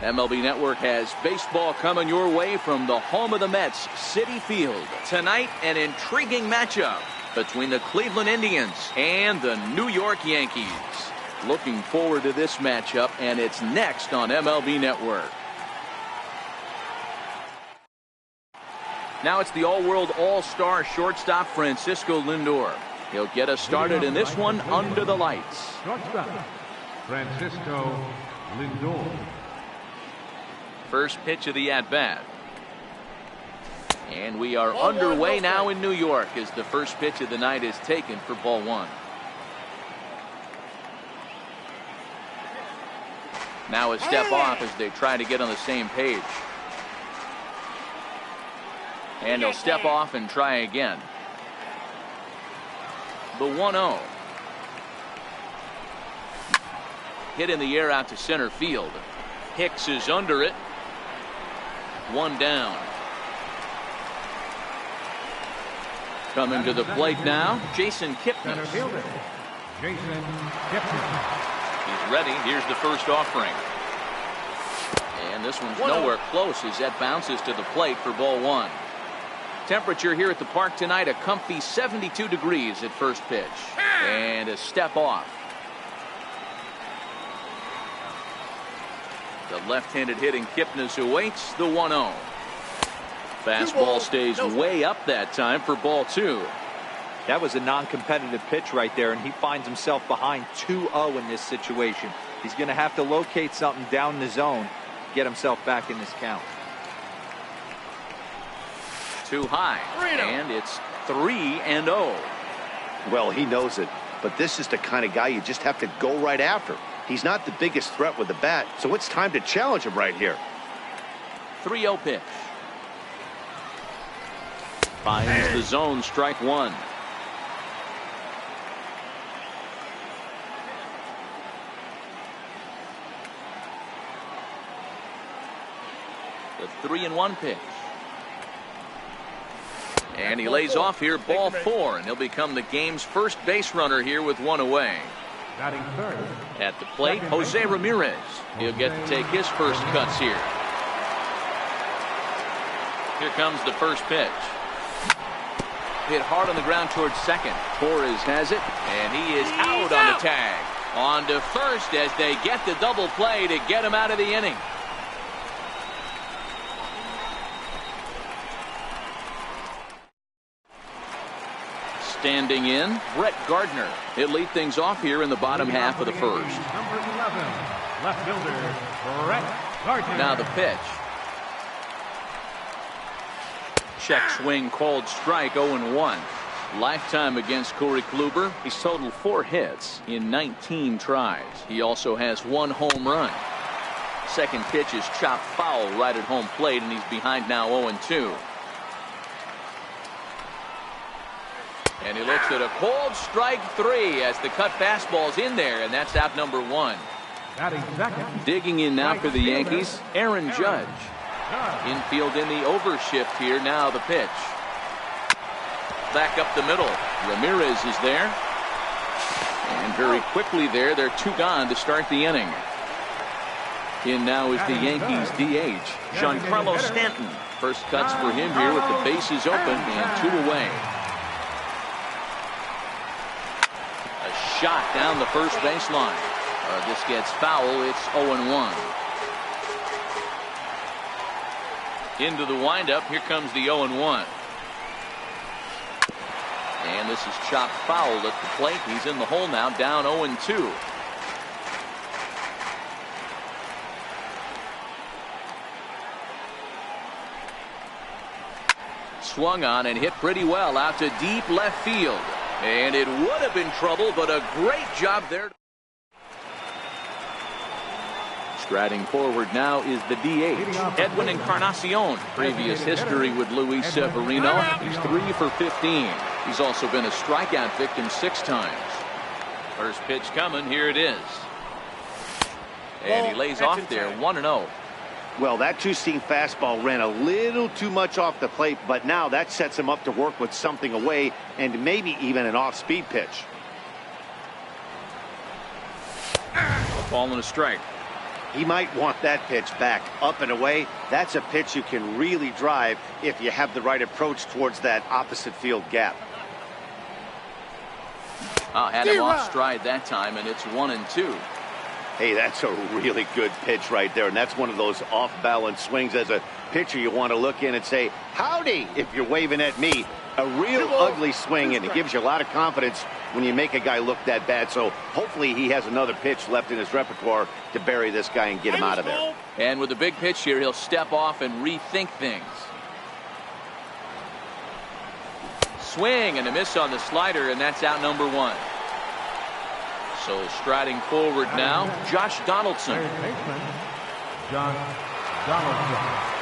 MLB Network has baseball coming your way from the home of the Mets, Citi Field. Tonight, an intriguing matchup between the Cleveland Indians and the New York Yankees. Looking forward to this matchup, and it's next on MLB Network. Now it's the all-world all-star shortstop Francisco Lindor. He'll get us started in this one under the lights. Shortstop Francisco Lindor. First pitch of the at-bat. And we are underway now in New York as the first pitch of the night is taken for ball one. Now a step off as they try to get on the same page. And he'll step off and try again. The 1-0. Hit in the air out to center field. Hicks is under it. One down. Coming to the plate now, Jason Kipnis. He's ready. Here's the first offering. And this one's nowhere close as that bounces to the plate for ball one. Temperature here at the park tonight, a comfy 72 degrees at first pitch. And a step off. The left-handed hitting Kipnis awaits the 1-0. Fastball stays way up that time for ball two. That was a non-competitive pitch right there, and he finds himself behind 2-0 in this situation. He's going to have to locate something down the zone, get himself back in this count. Too high, and it's 3-0. Well, he knows it, but this is the kind of guy you just have to go right after. He's not the biggest threat with the bat, so it's time to challenge him right here. 3-0 pitch. Finds the zone, strike one. The 3-1 pitch. And he lays off here, ball four, and he'll become the game's first base runner here with one away. At the plate, Jose Ramirez. He'll get to take his first cuts here. Here comes the first pitch. Hit hard on the ground towards second. Torres has it, and he is out on the tag. On to first as they get the double play to get him out of the inning. Standing in, Brett Gardner. He'll lead things off here in the bottom half of the first. Number 11, left fielder Brett Gardner. Now the pitch. Check swing called strike, 0-1. Lifetime against Corey Kluber. He's totaled 4 hits in 19 tries. He also has 1 home run. Second pitch is chopped foul right at home plate, and he's behind now 0-2. And he looks at a called strike 3 as the cut fastball's in there, and that's out number 1. Digging in now for the Yankees, Aaron Judge. Infield in the overshift here. Now the pitch. Back up the middle. Ramirez is there. And very quickly there, they're 2 gone to start the inning. In now is the Yankees DH, Giancarlo Stanton. First cuts for him here with the bases open and 2 away. Shot down the first baseline. This gets foul. It's 0-1. Into the windup. Here comes the 0-1. And this is chopped foul at the plate. He's in the hole now, down 0-2. Swung on and hit pretty well out to deep left field. And it would have been trouble, but a great job there. Striding forward now is the DH, Edwin Encarnacion. Previous history with Luis Severino. He's 3 for 15. He's also been a strikeout victim 6 times. First pitch coming. Here it is. And he lays off there, 1-0. Well, that two-seam fastball ran a little too much off the plate, but now that sets him up to work with something away and maybe even an off-speed pitch. Ball and a strike. He might want that pitch back up and away. That's a pitch you can really drive if you have the right approach towards that opposite field gap. Had him off stride that time, and it's 1-2. Hey, that's a really good pitch right there, and that's one of those off-balance swings. As a pitcher, you want to look in and say, howdy, if you're waving at me. A real ugly swing, and it gives you a lot of confidence when you make a guy look that bad. So hopefully he has another pitch left in his repertoire to bury this guy and get him out of there. And with a big pitch here, he'll step off and rethink things. Swing and a miss on the slider, and that's out number 1. So striding forward now, Josh Donaldson. Third baseman, Josh Donaldson.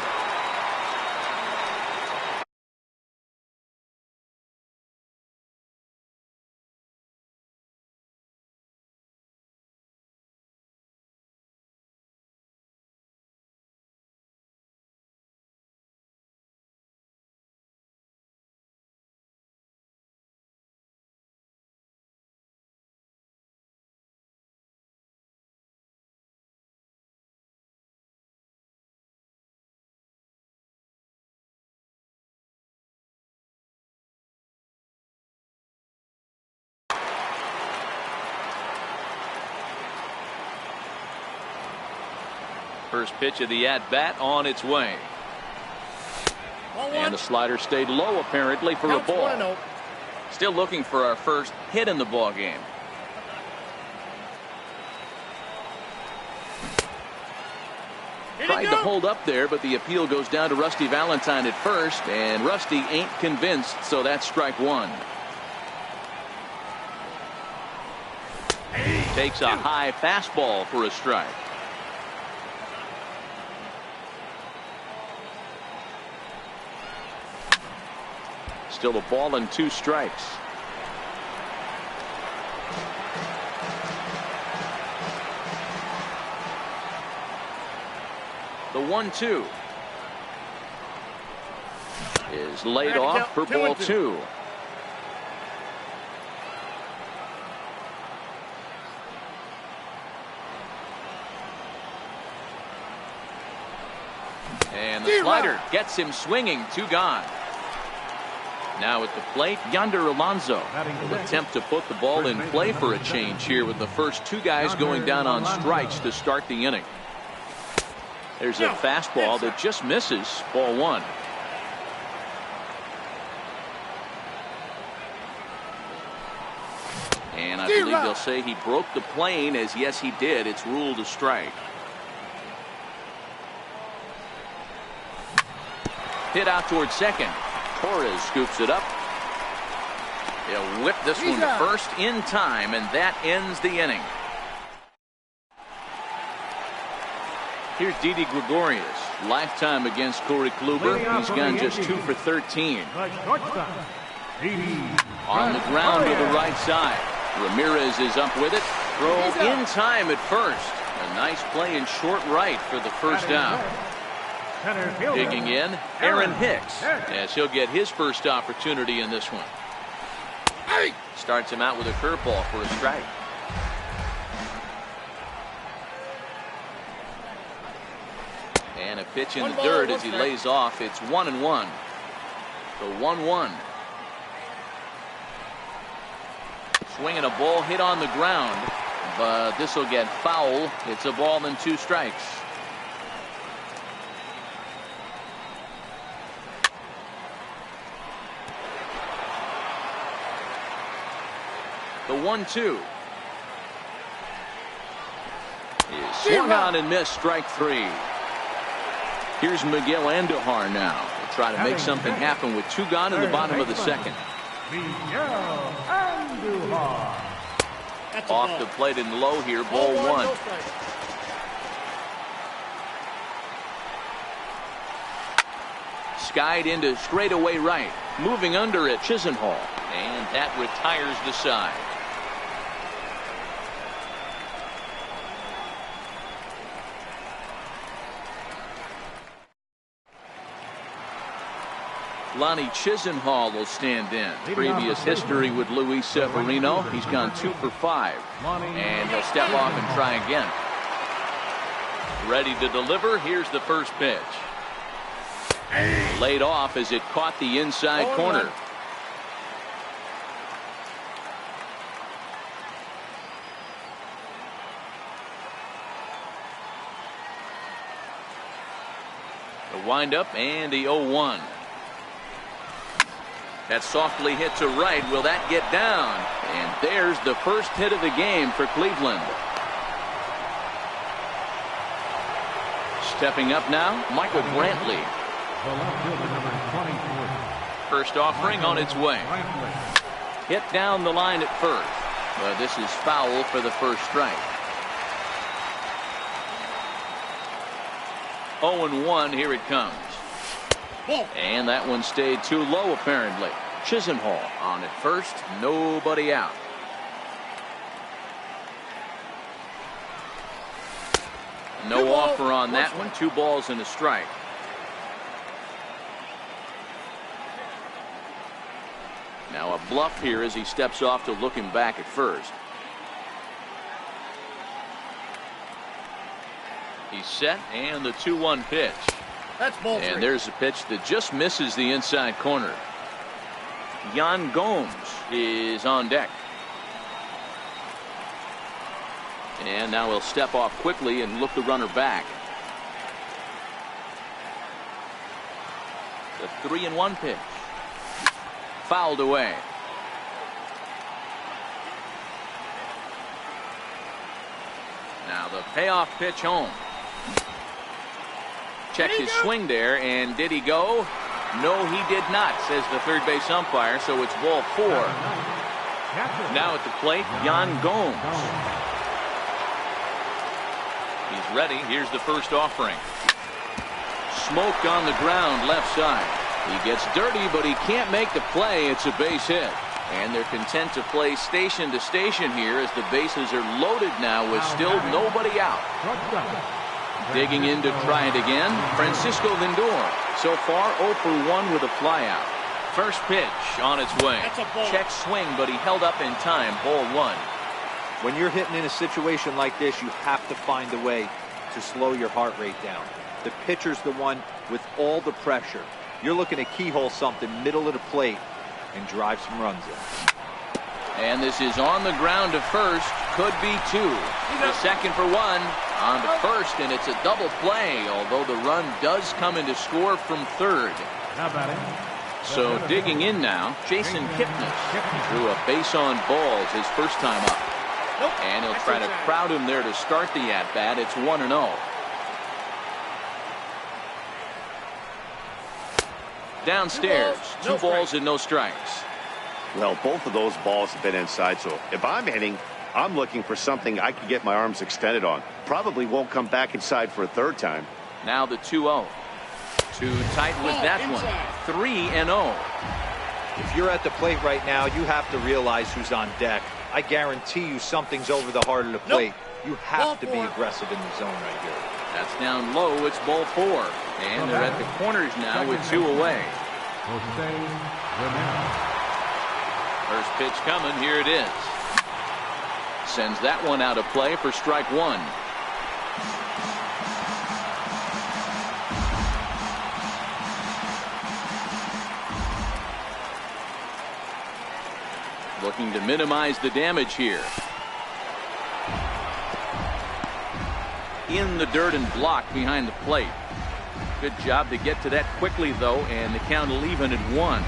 First pitch of the at-bat on its way. And the slider stayed low apparently for a ball. Still looking for our first hit in the ball game. Tried to hold up there, but the appeal goes down to Rusty Valentine at first, and Rusty ain't convinced, so that's strike 1. Takes a high fastball for a strike. Still a ball and 2 strikes. The 1-2 is laid off for ball 2. And the slider gets him swinging. 2 gone. Now at the plate, Yonder Alonso will attempt to put the ball in play for a change here with the first 2 guys going down on strikes to start the inning. There's a fastball that just misses. Ball 1. And I believe they'll say he broke the plane, as yes he did. It's ruled a strike. Hit out towards second. Torres scoops it up. He'll whip this one to first in time, and that ends the inning. Here's Didi Gregorius. Lifetime against Corey Kluber. He's gone just 2 for 13. On the ground to the right side. Ramirez is up with it. Throw in time at first. A nice play in short right for the first down. Digging in, Aaron Hicks, as he'll get his first opportunity in this one. Starts him out with a curveball for a strike. And a pitch in the dirt as he lays off. It's 1-1. The 1-1. Swinging a ball hit on the ground, but this will get foul. It's a ball and 2 strikes. The 1-2 is swung on and missed. Strike 3. Here's Miguel Andujar now. He'll try to make something happen with 2 gone in the bottom of the second. Miguel Andujar. Off the plate and low here. Ball 1. Skied into straightaway right. Moving under it, Chisenhall. And that retires the side. Lonnie Chisenhall will stand in. Previous history with Luis Severino. He's gone 2 for 5. And he'll step off and try again. Ready to deliver. Here's the first pitch. Laid off as it caught the inside corner. The windup and the 0-1. That softly hit to right. Will that get down? And there's the first hit of the game for Cleveland. Stepping up now, Michael Brantley. The left fielder, number 23. First offering on its way. Hit down the line at first. But this is foul for the first strike. 0-1, here it comes. And that one stayed too low, apparently. Chisenhall on at first, nobody out. No offer on that one. 2 balls and a strike. Now a bluff here as he steps off to look him back at first. He's set, and the 2-1 pitch. That's ball And 3. there's a pitch that just misses the inside corner. Yan Gomes is on deck. And now he'll step off quickly and look the runner back. The 3-1 pitch. Fouled away. Now the payoff pitch home. Checked his swing there, and did he go? No, he did not, says the third base umpire, so it's ball 4. Now at the plate, Yan Gomes. He's ready. Here's the first offering. Smoked on the ground left side. He gets dirty, but he can't make the play. It's a base hit. And they're content to play station to station here as the bases are loaded now with still nobody out. Digging in to try it again, Francisco Lindor. So far 0 for 1 with a flyout. First pitch on its way. Check swing, but he held up in time. Ball 1. When you're hitting in a situation like this, you have to find a way to slow your heart rate down. The pitcher's the one with all the pressure. You're looking to keyhole something middle of the plate and drive some runs in. And this is on the ground to first. Could be 2. The second for 1. On to first, and it's a double play, although the run does come into score from third. Now batting. So digging in now, Jason Kipnis drew a base on balls his first time up. And he'll try to crowd him there to start the at-bat. It's 1-0. Downstairs, 2 balls and no strikes. Well, both of those balls have been inside, so if I'm hitting, I'm looking for something I can get my arms extended on. Probably won't come back inside for a third time. Now the 2-0. Too tight with that one. 3-0. If you're at the plate right now, you have to realize who's on deck. I guarantee you something's over the heart of the plate. You have to be aggressive in the zone right here. That's down low. It's ball 4. And they're at the corners now with 2 away. First pitch coming. Here it is. Sends that one out of play for strike 1. Looking to minimize the damage here. In the dirt and blocked behind the plate. Good job to get to that quickly, though, and the count will even at 1.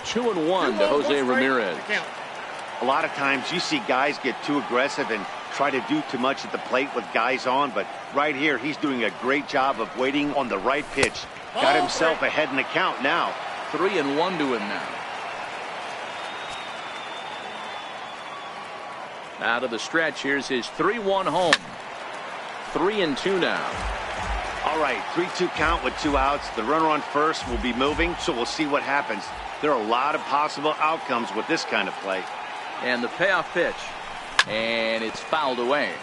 Two and one to Jose Ramirez. A lot of times you see guys get too aggressive and try to do too much at the plate with guys on, but right here he's doing a great job of waiting on the right pitch. Got himself ahead in the count now. 3-1 to him now. Out of the stretch, here's his 3-1 home. 3-2 now. All right, 3-2 count with 2 outs. The runner on first will be moving, so we'll see what happens. There are a lot of possible outcomes with this kind of play. And the payoff pitch. And it's fouled away.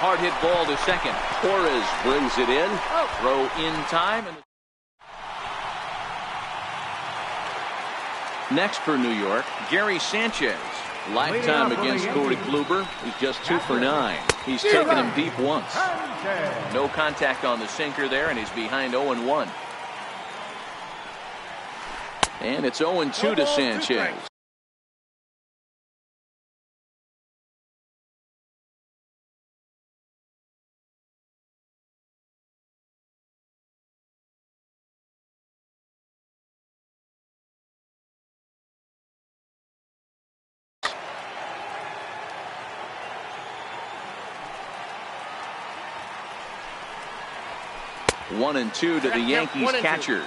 Hard hit ball to second. Torres brings it in. Throw in time. And Next for New York, Gary Sanchez. Lifetime against Corey Kluber. He's just 2 for 9. He's taken him deep once. No contact on the sinker there, and he's behind 0-1. And it's 0-2 to Sanchez. One and 2 to the Yankees catcher.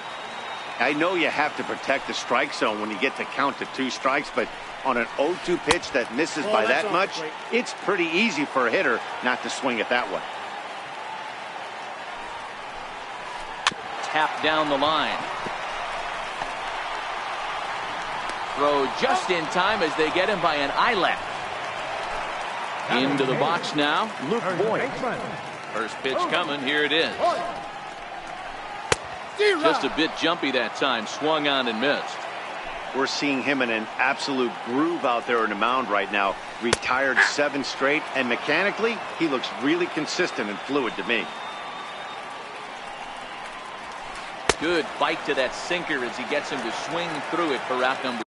I know you have to protect the strike zone when you get to count to 2 strikes, but on an 0-2 pitch that misses by that much, it's pretty easy for a hitter not to swing it that way. Tap down the line. Throw just in time as they get him by an eyelash. Into the box now, Luke Boyd. First pitch coming, here it is. Just a bit jumpy that time, swung on and missed. We're seeing him in an absolute groove out there on the mound right now. Retired 7 straight, and mechanically, he looks really consistent and fluid to me. Good bite to that sinker as he gets him to swing through it for out number.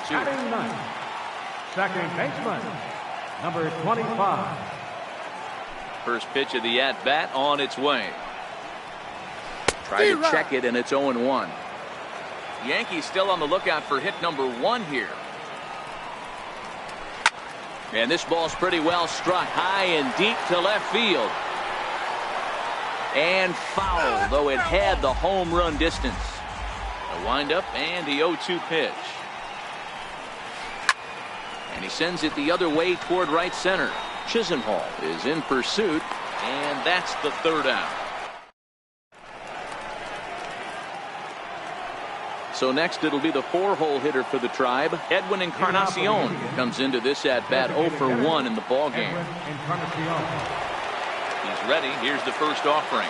Batting ninth, second baseman, number 25. First pitch of the at-bat on its way. Try to check it, and it's 0-1. Yankees still on the lookout for hit number 1 here. And this ball's pretty well struck high and deep to left field. And foul, though it had the home run distance. A windup and the 0-2 pitch. And he sends it the other way toward right center. Chisenhall is in pursuit, and that's the 3rd out. So next it'll be the 4-hole hitter for the Tribe. Edwin Encarnacion comes into this at-bat 0 for 1 in the ballgame. He's ready. Here's the first offering.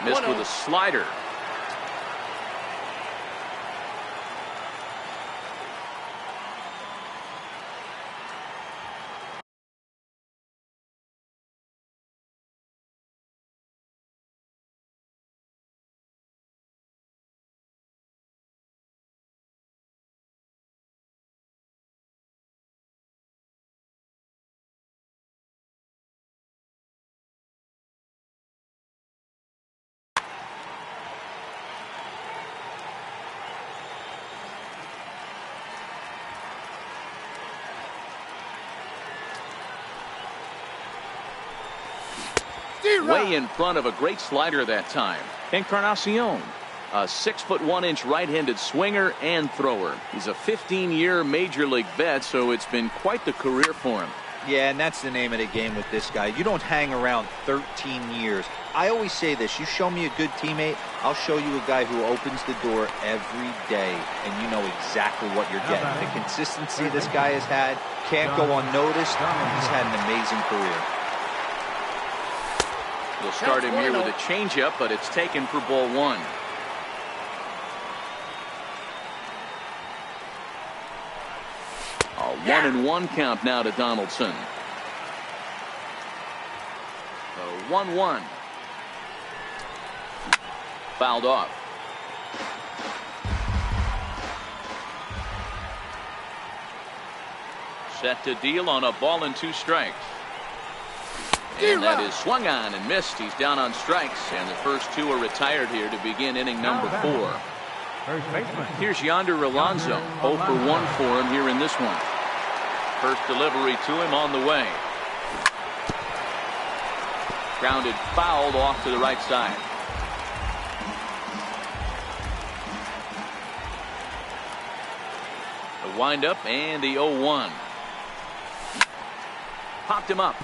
Missed with a slider. Way in front of a great slider that time. Encarnacion, a 6'1" right-handed swinger and thrower. He's a 15-year major league vet, so it's been quite the career for him. Yeah, and that's the name of the game with this guy. You don't hang around 13 years. I always say this, you show me a good teammate, I'll show you a guy who opens the door every day, and you know exactly what you're getting. The consistency this guy has had can't go unnoticed. He's had an amazing career. We'll start him here with a changeup, but it's taken for ball 1. A 1-1 count now to Donaldson. The 1-1. Fouled off. Set to deal on a ball and 2 strikes. And that is swung on and missed. He's down on strikes, and the first 2 are retired here to begin inning number 4. Here's Yonder Alonso. 0 for 1 for him here in this one. First delivery to him on the way. Grounded fouled off to the right side. windup and the 0-1. Popped him up.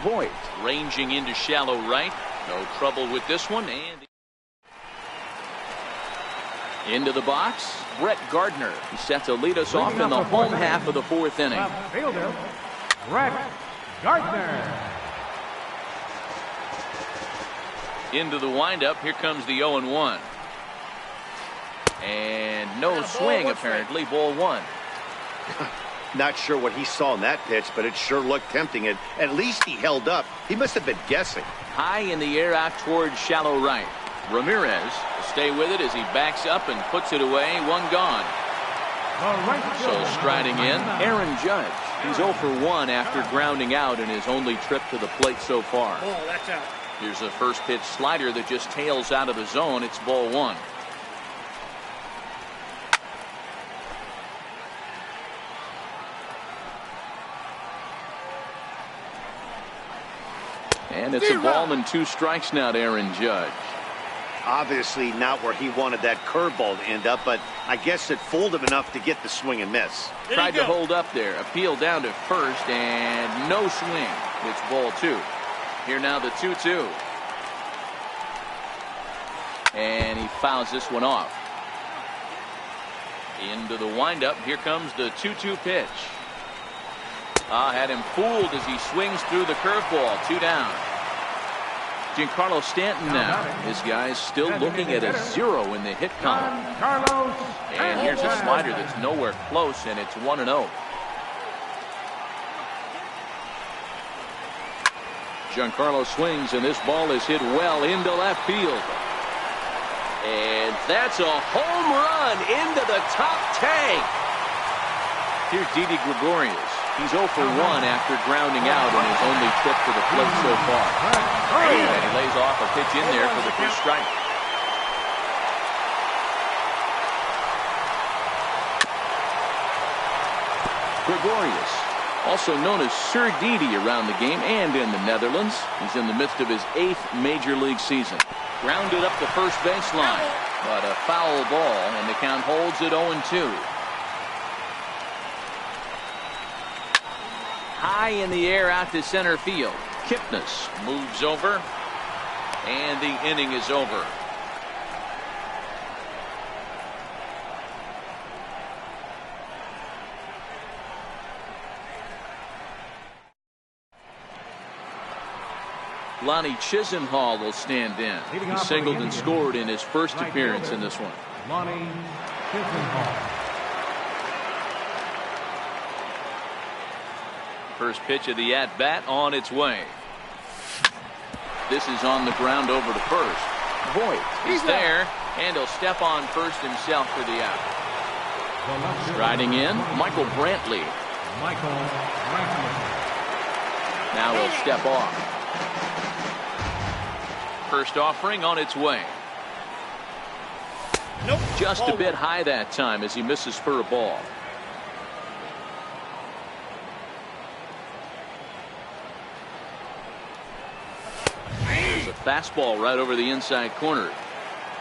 Voigt ranging into shallow right. No trouble with this one. And into the box, Brett Gardner. He's set to lead us off in the home half of the 4th inning. Left fielder, Brett Gardner. Into the windup. Here comes the 0-1. And no swing, apparently. Ball 1. Not sure what he saw in that pitch, but it sure looked tempting. And at least he held up. He must have been guessing. High in the air out towards shallow right. Ramirez will stay with it as he backs up and puts it away. One gone. So striding in, Aaron Judge. He's 0 for 1 after grounding out in his only trip to the plate so far. That's out. Here's a first pitch slider that just tails out of the zone. It's ball 1. And it's a ball and 2 strikes now to Aaron Judge. Obviously not where he wanted that curveball to end up, but I guess it fooled him enough to get the swing and miss. Tried to hold up there. Appeal down to first and no swing. It's ball 2. Here now the 2-2. And he fouls this one off. Into the windup. Here comes the 2-2 pitch. Had him fooled as he swings through the curveball. 2 down. Giancarlo Stanton now. His guy's still looking at a 0 in the hit column. And here's a slider that's nowhere close, and it's 1-0. Giancarlo swings, and this ball is hit well into left field. And that's a home run into the top tank. Here's Didi Gregorius. He's 0 for 1 after grounding out in his only trip to the plate so far. And he lays off a pitch in there for the first strike. Gregorius, also known as Sir Didi around the game and in the Netherlands. He's in the midst of his 8th major league season. Grounded up the first baseline, but a foul ball, and the count holds at 0-2. High in the air out to center field. Kipnis moves over, and the inning is over. Lonnie Chisenhall will stand in. He singled and scored in his first appearance in this one. Lonnie Chisenhall. First pitch of the at-bat on its way. This is on the ground over to first. Voigt is there, and he'll step on first himself for the out. Striding in, Michael Brantley. Now he'll step off. First offering on its way. Nope. Just a bit high that time as he misses for a ball. There's a fastball right over the inside corner.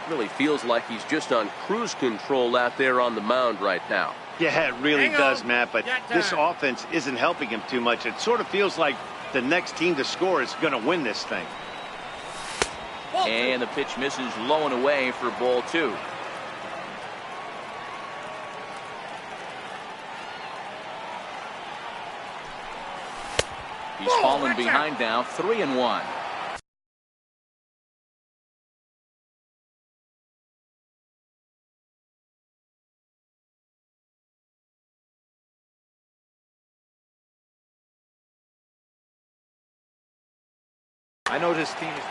Really feels like he's just on cruise control out there on the mound right now. Yeah, it really does, Matt, but this offense isn't helping him too much. It sort of feels like the next team to score is going to win this thing. And the pitch misses low and away for ball 2. He's fallen behind now, 3-1. I know this team is.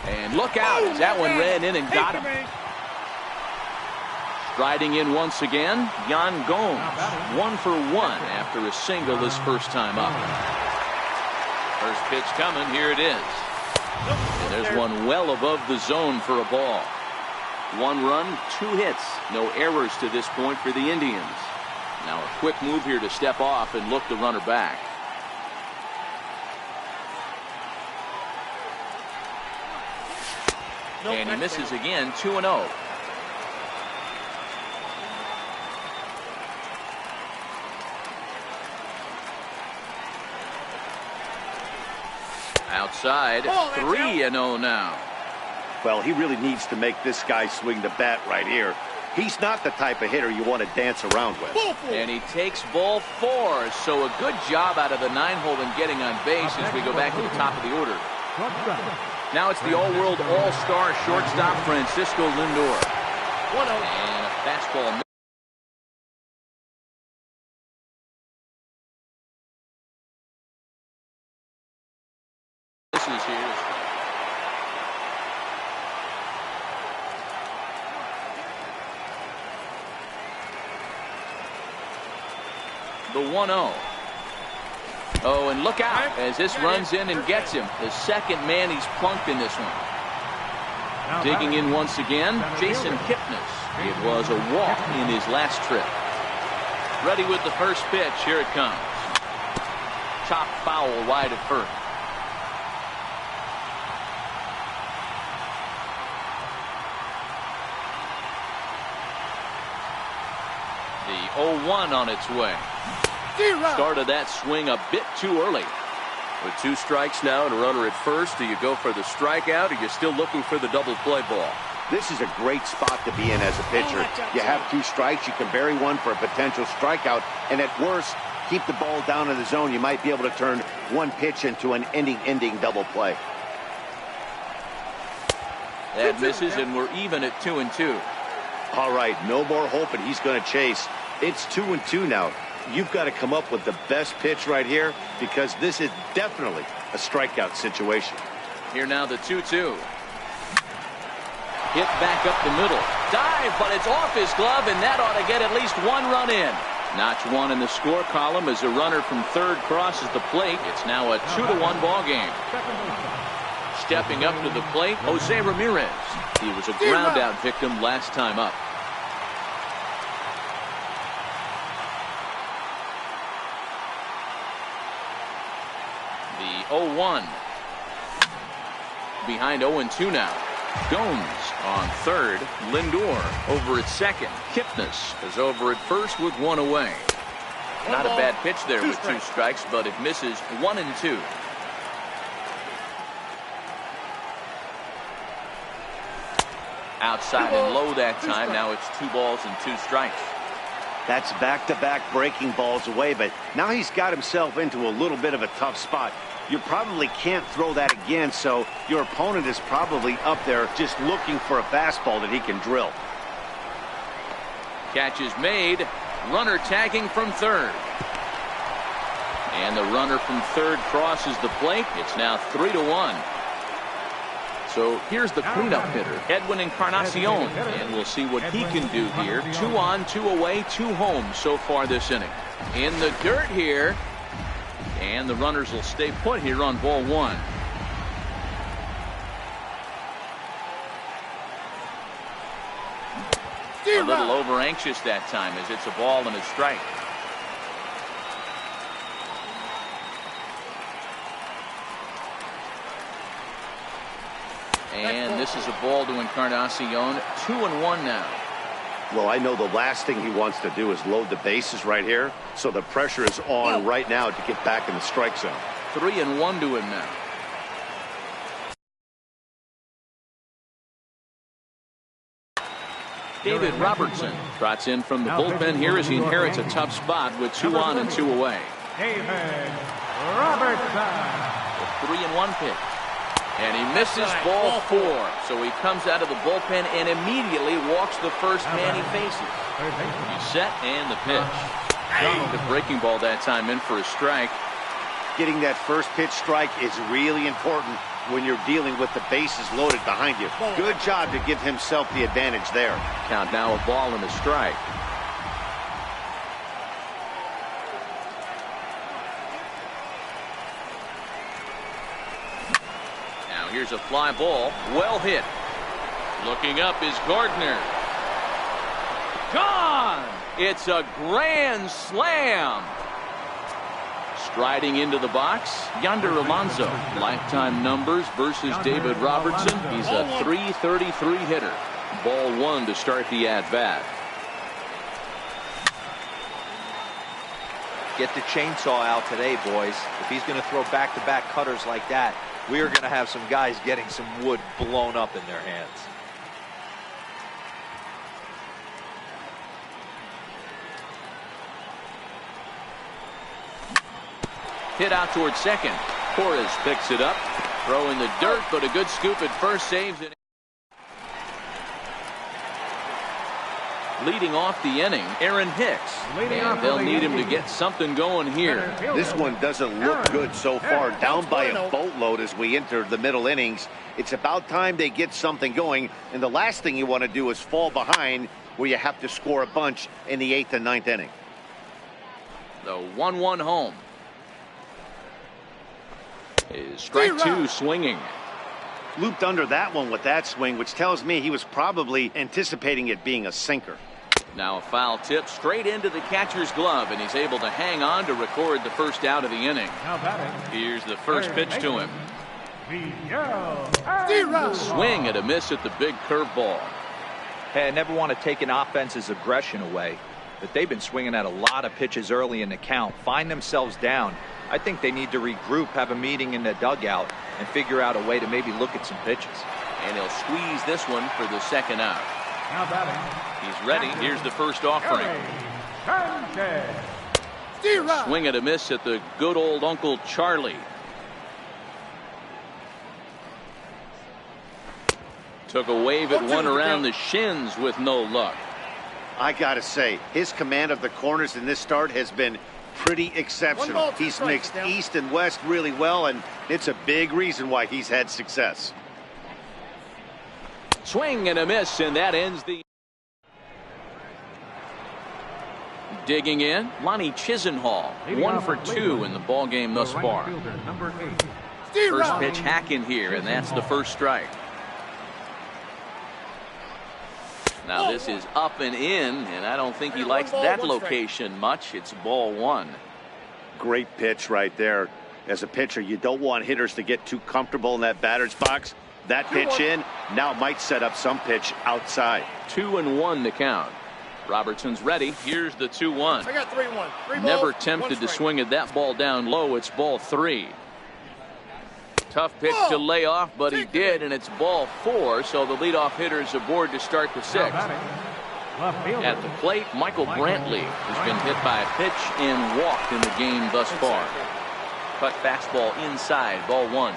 And look out as that one ran in and got him. Striding in once again, Yan Gomes. 1 for 1 after a single his first time up. First pitch coming, here it is. And there's one well above the zone for a ball. 1 run, 2 hits. No errors to this point for the Indians. Now a quick move here to step off and look the runner back. And he misses again, 2-0. Outside, 3-0 now. Well, he really needs to make this guy swing the bat right here. He's not the type of hitter you want to dance around with. And he takes ball 4. So a good job out of the 9-hole in getting on base as we go back to the top of the order. Now it's the all-world all-star shortstop Francisco Lindor. 1-0. And a fastball. This is here. The 1-0. Oh, and look out as this runs in and gets him. The second man he's plunked in this one. Digging in once again, Jason Kipnis. It was a walk in his last trip. Ready with the first pitch. Here it comes. Chop foul wide of first. The 0-1 on its way. Started that swing a bit too early. With 2 strikes now and a runner at first, do you go for the strikeout or are you still looking for the double play ball? This is a great spot to be in as a pitcher. You have 2 strikes, you can bury one for a potential strikeout, and at worst, keep the ball down in the zone. You might be able to turn one pitch into an ending double play. That misses, and we're even at 2-2. All right, no more hoping he's going to chase. It's 2-2 now. You've got to come up with the best pitch right here because this is definitely a strikeout situation. Here now the 2-2. Hit back up the middle. Dive, but it's off his glove, and that ought to get at least 1 run in. Notch 1 in the score column as a runner from third crosses the plate. It's now a 2-1 ball game. Stepping up to the plate, Jose Ramirez. He was a ground out victim last time up. The 0-1. Behind 0-2 now. Gomes on third. Lindor over at second. Kipnis is over at first with 1 away. Not a bad pitch there with 2 strikes, but it misses 1-2. Outside and low that time. Now it's 2 balls and 2 strikes. That's back-to-back breaking balls away, but now he's got himself into a little bit of a tough spot. You probably can't throw that again, so your opponent is probably up there just looking for a fastball that he can drill. Catch is made. Runner tagging from third. And the runner from third crosses the plate. It's now 3-1. So here's the cleanup hitter, Edwin Encarnacion, and we'll see what he can do here. 2 on, 2 away, 2 home so far this inning. In the dirt here, and the runners will stay put here on ball 1. A little over anxious that time as it's a ball and a strike. And this is a ball to Encarnacion. 2-1 now. Well, I know the last thing he wants to do is load the bases right here, so the pressure is on right now to get back in the strike zone. 3-1 to him now. David Robertson trots in from the bullpen here as he inherits a tough spot with 2 on and 2 away. David Robertson. The 3-1 pitch. And he misses ball 4. So he comes out of the bullpen and immediately walks the first man he faces. He's set and the pitch. The breaking ball that time in for a strike. Getting that first pitch strike is really important when you're dealing with the bases loaded behind you. Good job to give himself the advantage there. Count now a ball and a strike. Now here's a fly ball. Well hit. Looking up is Gardner. Gone! It's a grand slam. Striding into the box, Yonder Alonso. Lifetime numbers versus David Robertson. He's a .333 hitter. Ball one to start the at-bat. Get the chainsaw out today, boys. If he's going to throw back-to-back cutters like that, we are going to have some guys getting some wood blown up in their hands. Hit out towards second. Torres picks it up. Throw in the dirt, but a good scoop at first saves it. Leading off the inning, Aaron Hicks. And they'll need him to get something going here. This one doesn't look good so far. Down by a boatload as we enter the middle innings. It's about time they get something going. And the last thing you want to do is fall behind where you have to score a bunch in the 8th and 9th inning. The 1-1 home. Is strike two swinging. Looped under that one with that swing, which tells me he was probably anticipating it being a sinker. Now a foul tip straight into the catcher's glove, and he's able to hang on to record the first out of the inning. Here's the first pitch to him. Swing and a miss at the big curveball. Hey, I never want to take an offense's aggression away, but they've been swinging at a lot of pitches early in the count, find themselves down. I think they need to regroup, have a meeting in the dugout, and figure out a way to maybe look at some pitches. And he'll squeeze this one for the second out. He's ready. Here's the first offering. Swing and a miss at the good old Uncle Charlie. Took a wave at one around the shins with no luck. I gotta say, his command of the corners in this start has been pretty exceptional. He's mixed east and west really well, and it's a big reason why he's had success. Swing and a miss, and that ends the. Digging in, Lonnie Chisenhall, 1 for 2 in the ball game thus far. First pitch hack in here, and that's the first strike. Now this is up and in, and I don't think he likes that location much. It's ball one. Great pitch right there. As a pitcher, you don't want hitters to get too comfortable in that batter's box. That pitch in now might set up some pitch outside. 2-1 to count. Robertson's ready. Here's the 2-1. I got 3-1. Never tempted to swing at that ball down low. It's ball 3. Tough pitch to lay off, but he did, and it's ball 4, so the leadoff hitter is aboard to start the 6th. At the plate, Michael Brantley has been hit by a pitch and walked in the game thus far. Cut fastball inside, ball 1.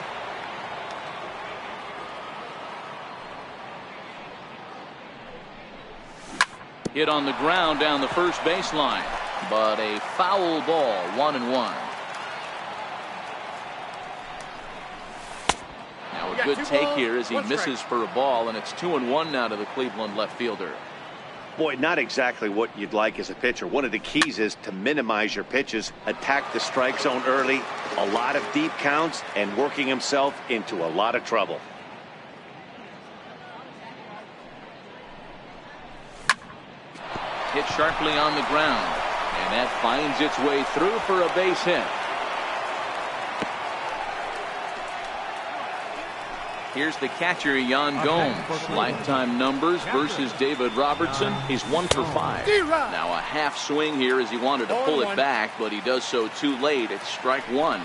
Hit on the ground down the first baseline, but a foul ball, 1-1. Now a good take here as he misses for a ball, and it's 2-1 now to the Cleveland left fielder. Boy, not exactly what you'd like as a pitcher. One of the keys is to minimize your pitches, attack the strike zone early, a lot of deep counts, and working himself into a lot of trouble. Hit sharply on the ground, and that finds its way through for a base hit. Here's the catcher, Yan Gomes. Lifetime numbers versus David Robertson. He's 1 for 5. Now a half swing here as he wanted to pull it back, but he does so too late. It's strike 1.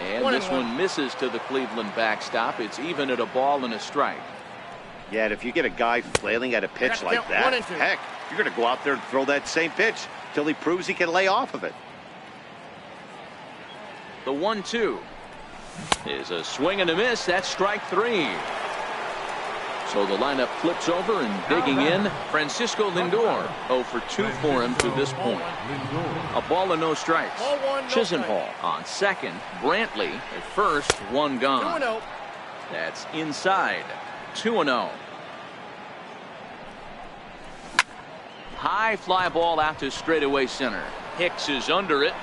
And this one misses to the Cleveland backstop. It's even at a ball and a strike. Yeah, and if you get a guy flailing at a pitch like that, heck, you're going to go out there and throw that same pitch till he proves he can lay off of it. The 1-2 is a swing and a miss. That's strike 3. So the lineup flips over, and digging in, Francisco Lindor. 0 for 2 for him to this point. A ball and no strikes. Chisenhall on second. Brantley at first. 1 gone. That's inside. 2-0. High fly ball out to straightaway center. Hicks is under it.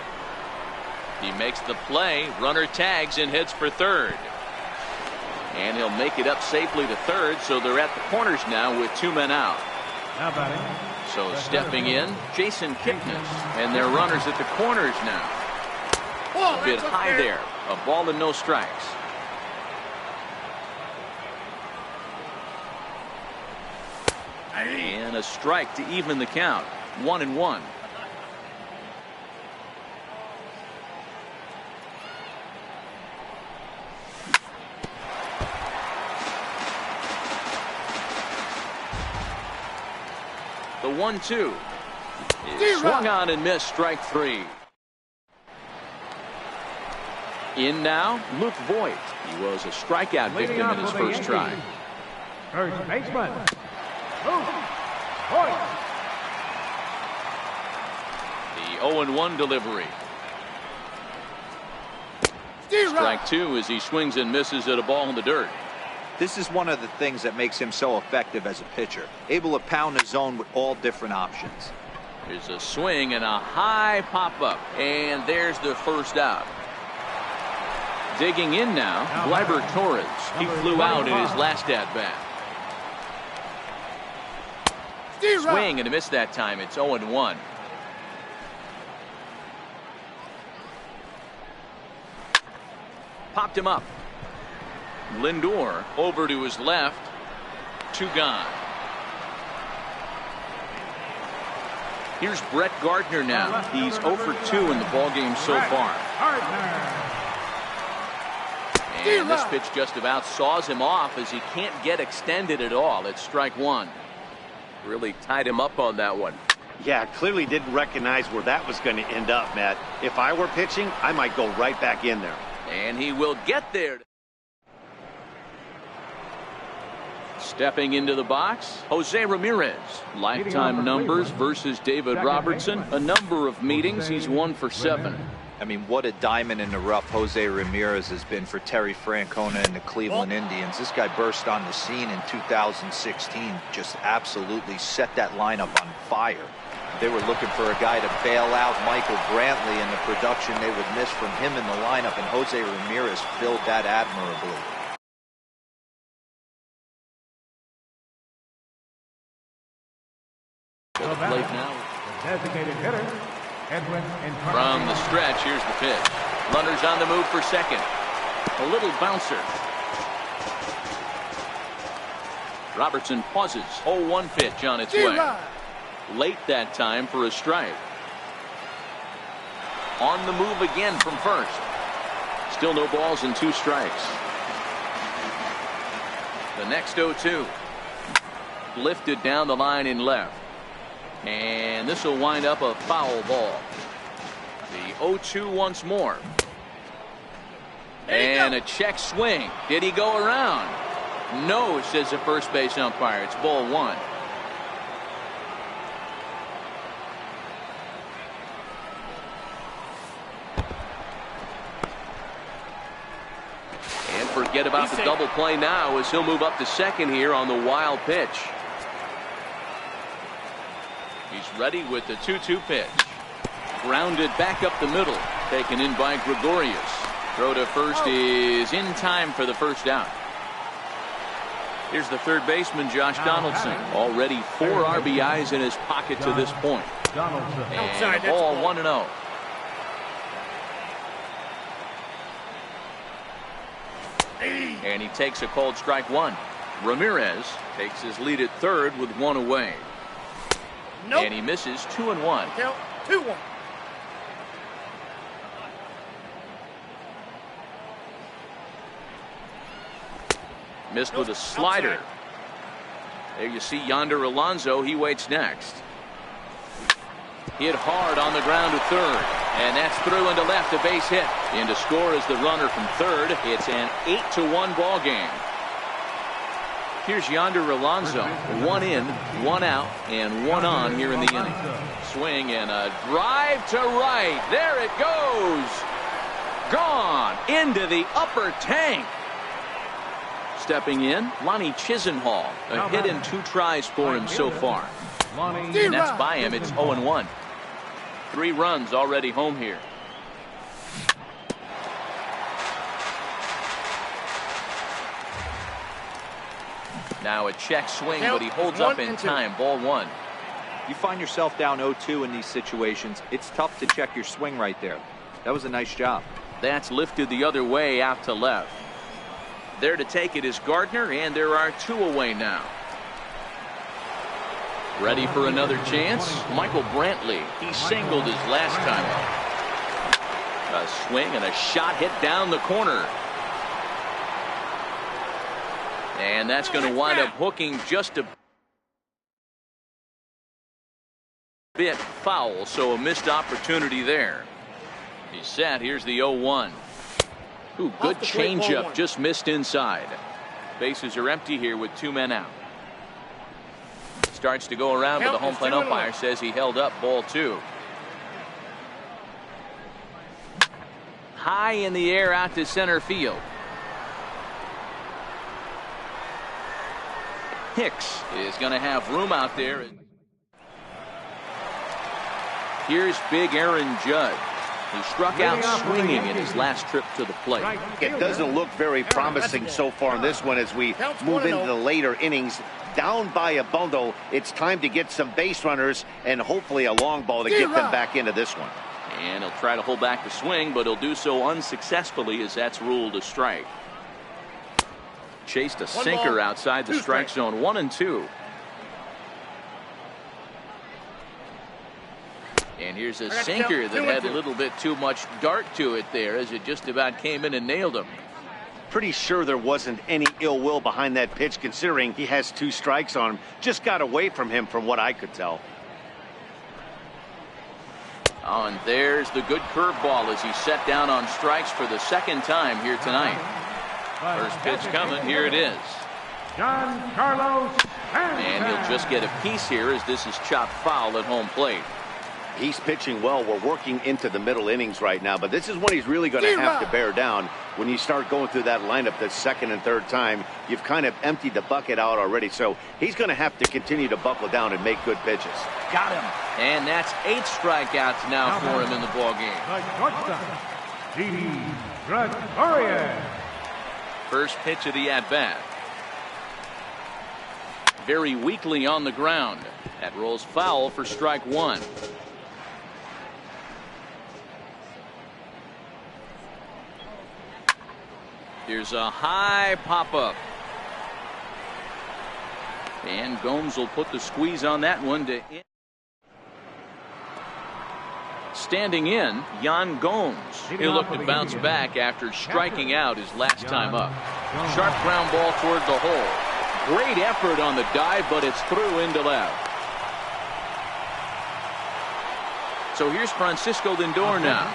He makes the play. Runner tags and heads for third. And he'll make it up safely to third, so they're at the corners now with 2 men out. So stepping in, Jason Kipnis. And they're runners at the corners now. A bit high there. A ball and no strikes. And a strike to even the count. 1-1. The 1-2 is swung on and missed. Strike 3. In now, Luke Voigt. He was a strikeout victim in his first try. First baseman, Luke Voigt. The 0-1 delivery. Strike 2 as he swings and misses at a ball in the dirt. This is one of the things that makes him so effective as a pitcher. Able to pound the zone with all different options. There's a swing and a high pop-up. And there's the first out. Digging in now, Gleyber Torres. He flew out in his last at-bat. Swing and a miss that time. It's 0-1. Popped him up. Lindor over to his left. 2 gone. Here's Brett Gardner now. He's 0 for 2 in the ballgame so far. And this pitch just about saws him off as he can't get extended at all. It's strike 1. Really tied him up on that one. Yeah, clearly didn't recognize where that was going to end up, Matt. If I were pitching, I might go right back in there. And he will get there. Stepping into the box, Jose Ramirez. Lifetime numbers versus David Robertson. A number of meetings. He's 1 for 7. I mean, what a diamond in the rough Jose Ramirez has been for Terry Francona and the Cleveland Indians. This guy burst on the scene in 2016, just absolutely set that lineup on fire. They were looking for a guy to bail out Michael Brantley, and the production they would miss from him in the lineup, and Jose Ramirez filled that admirably. Plate now. Designated hitter, From the stretch, here's the pitch. Runners on the move for second. A little bouncer. Robertson pauses. 0-1 pitch on its way. Late that time for a strike. On the move again from first. Still no balls and 2 strikes. The next 0-2. Lifted down the line in left. And this will wind up a foul ball. The 0-2 once more. And a check swing. Did he go around? No, says the first base umpire. It's ball 1. And forget about the double play now as he'll move up to second here on the wild pitch. He's ready with the 2-2 pitch. Grounded back up the middle. Taken in by Gregorius. Throw to first is in time for the first out. Here's the third baseman, Josh Donaldson. Already 4 RBIs in his pocket to this point. And ball 1-0. And he takes a called strike 1. Ramirez takes his lead at third with 1 away. And he misses 2-1. Count 2-1. Missed with a slider. There you see Yonder Alonso. He waits next. Hit hard on the ground to third. And that's through into left, a base hit. In to score is the runner from third. It's an 8-1 ball game. Here's Yonder Alonso. 1 in, 1 out, and 1 on here in the inning. Swing and a drive to right. There it goes. Gone into the upper tank. Stepping in, Lonnie Chisenhall. A hit and 2 tries for him so far. And that's by him. It's 0-1. 3 runs already home here. Now a check swing, but he holds up in time. Ball 1. You find yourself down 0-2 in these situations, it's tough to check your swing right there. That was a nice job. That's lifted the other way out to left. There to take it is Gardner, and there are 2 away now. Ready for another chance? Michael Brantley. He singled his last time up. A swing and a shot hit down the corner. And that's going to wind up hooking just a bit foul, so a missed opportunity there. He's set. Here's the 0-1. Ooh, good changeup, just missed inside. Bases are empty here with 2 men out. Starts to go around, but the home plate umpire says he held up ball 2. High in the air out to center field. Hicks is going to have room out there. Here's big Aaron Judge. He struck out swinging in his last trip to the plate. It doesn't look very promising so far in this one as we move into the later innings. Down by a bundle, it's time to get some base runners and hopefully a long ball to get them back into this one. And he'll try to hold back the swing, but he'll do so unsuccessfully as that's ruled a strike. Chased a sinker outside the strike zone. 1-2. And here's a sinker that had a little bit too much dart to it there as it just about came in and nailed him. Pretty sure there wasn't any ill will behind that pitch considering he has 2 strikes on him. Just got away from him from what I could tell. Oh, and there's the good curveball as he set down on strikes for the 2nd time here tonight. First pitch coming. Here it is. And he'll just get a piece here as this is chopped foul at home plate. He's pitching well. We're working into the middle innings right now, but this is when he's really going to have to bear down. When you start going through that lineup the 2nd and 3rd time, you've kind of emptied the bucket out already, so he's going to have to continue to buckle down and make good pitches. Got him. And that's 8 strikeouts now for him in the ballgame. First pitch of the at-bat. Very weakly on the ground. That rolls foul for strike 1. Here's a high pop-up. And Gomes will put the squeeze on that one to in. Standing in, Yan Gomes. He'll look to bounce back after striking out his last time up. Sharp ground ball toward the hole. Great effort on the dive, but it's through into left. So here's Francisco Lindor now.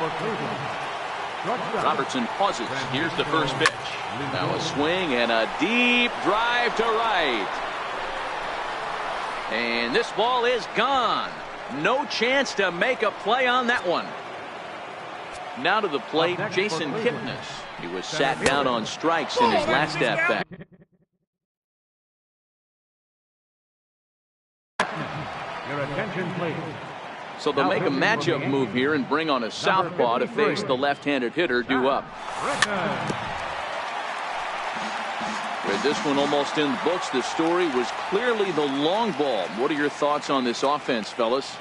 Robertson pauses. Here's the first pitch. Now a swing and a deep drive to right. And this ball is gone. No chance to make a play on that one. Now to the plate, Jason Kipnis. He was sat down on strikes in his last at-bat. Your attention, please. So they'll make a matchup move here and bring on a southpaw to face the left-handed hitter due up. With this one almost in the books, the story was clearly the long ball. What are your thoughts on this offense, fellas?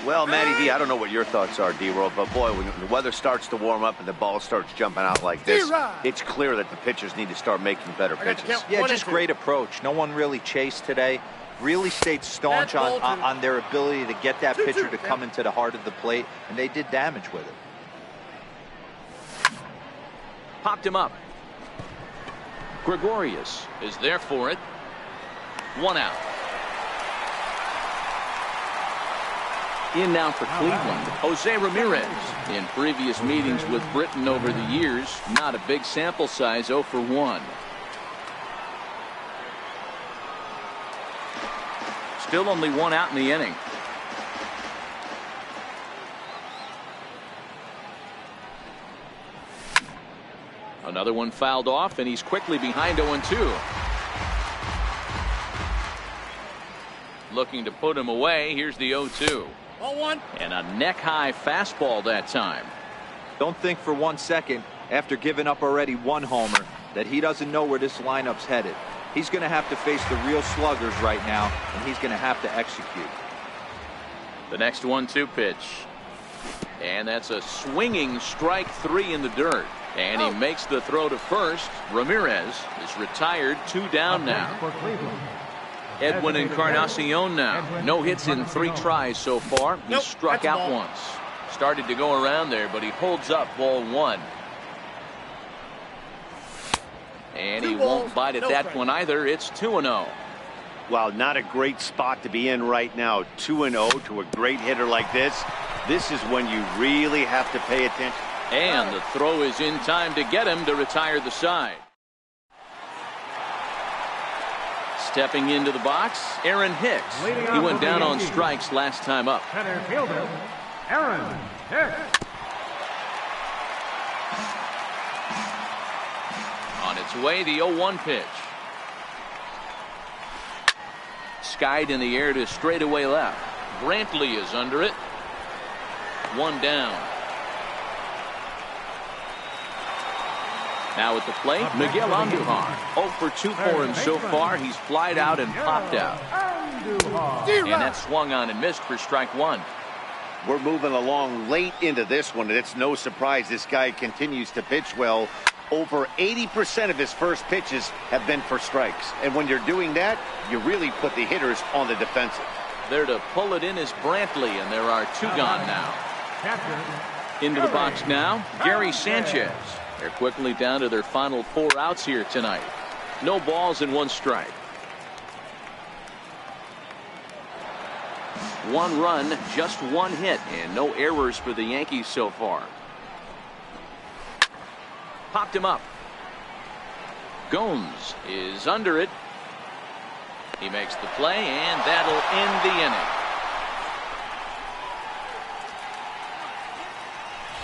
Well, Matty D, I don't know what your thoughts are, D-Roll, but boy, when the weather starts to warm up and the ball starts jumping out like this, it's clear that the pitchers need to start making better pitches. Yeah, just great approach. No one really chased today. Really stayed staunch on their ability to get that pitcher to come into the heart of the plate, and they did damage with it. Popped him up. Gregorius is there for it. 1 out. In now for Cleveland, Jose Ramirez. In previous meetings with Britain over the years, not a big sample size, 0 for 1. Still only 1 out in the inning. Another one fouled off, and he's quickly behind 0-2. Looking to put him away. Here's the 0-2. 0-1. And a neck-high fastball that time. Don't think for 1 second, after giving up already 1 homer, that he doesn't know where this lineup's headed. He's going to have to face the real sluggers right now, and he's going to have to execute. The next 1-2 pitch. And that's a swinging strike 3 in the dirt. And he makes the throw to first. Ramirez is retired. 2 down now. Edwin Encarnacion now. No hits in 3 tries so far. He struck out once. Started to go around there, but he holds up ball 1. And he won't bite at that one either. It's 2-0. Well, not a great spot to be in right now. 2-0 to a great hitter like this. This is when you really have to pay attention. And the throw is in time to get him to retire the side. Stepping into the box, Aaron Hicks. He went down on strikes last time up. Center fielder, Aaron Hicks. On its way, the 0-1 pitch. Skied in the air to straightaway left. Brantley is under it. 1 down. Now at the plate, Miguel Andujar. 0 for 2 for him so far. He's flied out and popped out. And that swung on and missed for strike 1. We're moving along late into this one, and it's no surprise this guy continues to pitch well. Over 80% of his first pitches have been for strikes. And when you're doing that, you really put the hitters on the defensive. There to pull it in is Brantley, and there are 2 gone now. Into the box now, Gary Sanchez. They're quickly down to their final 4 outs here tonight. No balls and 1 strike. 1 run, just 1 hit, and no errors for the Yankees so far. Popped him up. Gomes is under it. He makes the play, and that'll end the inning.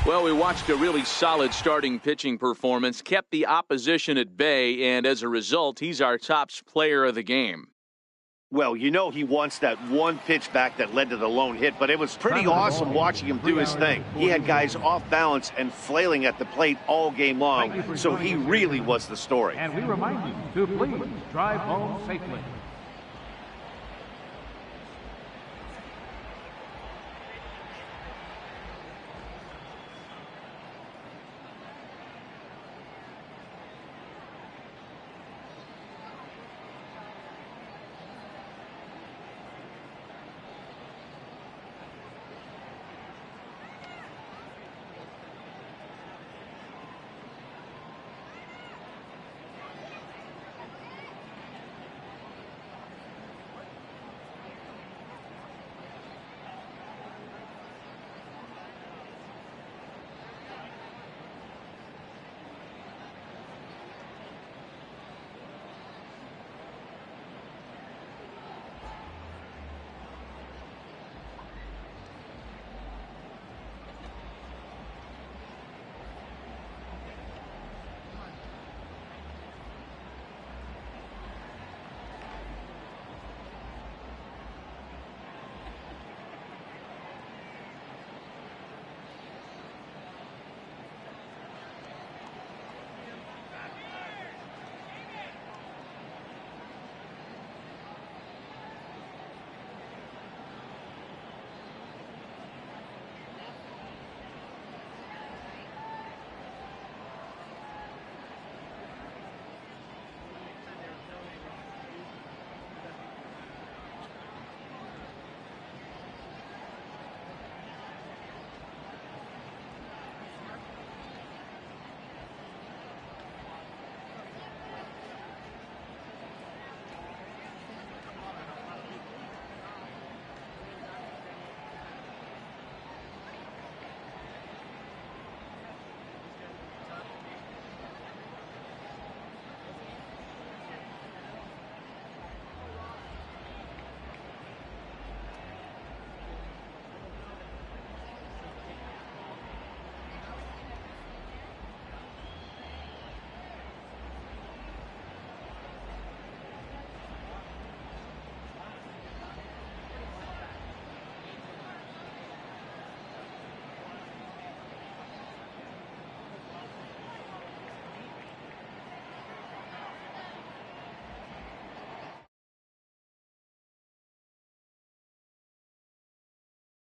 Well, we watched a really solid starting pitching performance, kept the opposition at bay, and as a result, he's our top player of the game. Well, you know he wants that 1 pitch back that led to the lone hit, but it was pretty awesome watching him do his thing. He had guys off balance and flailing at the plate all game long, so he really was the story. And we remind you to please drive home safely.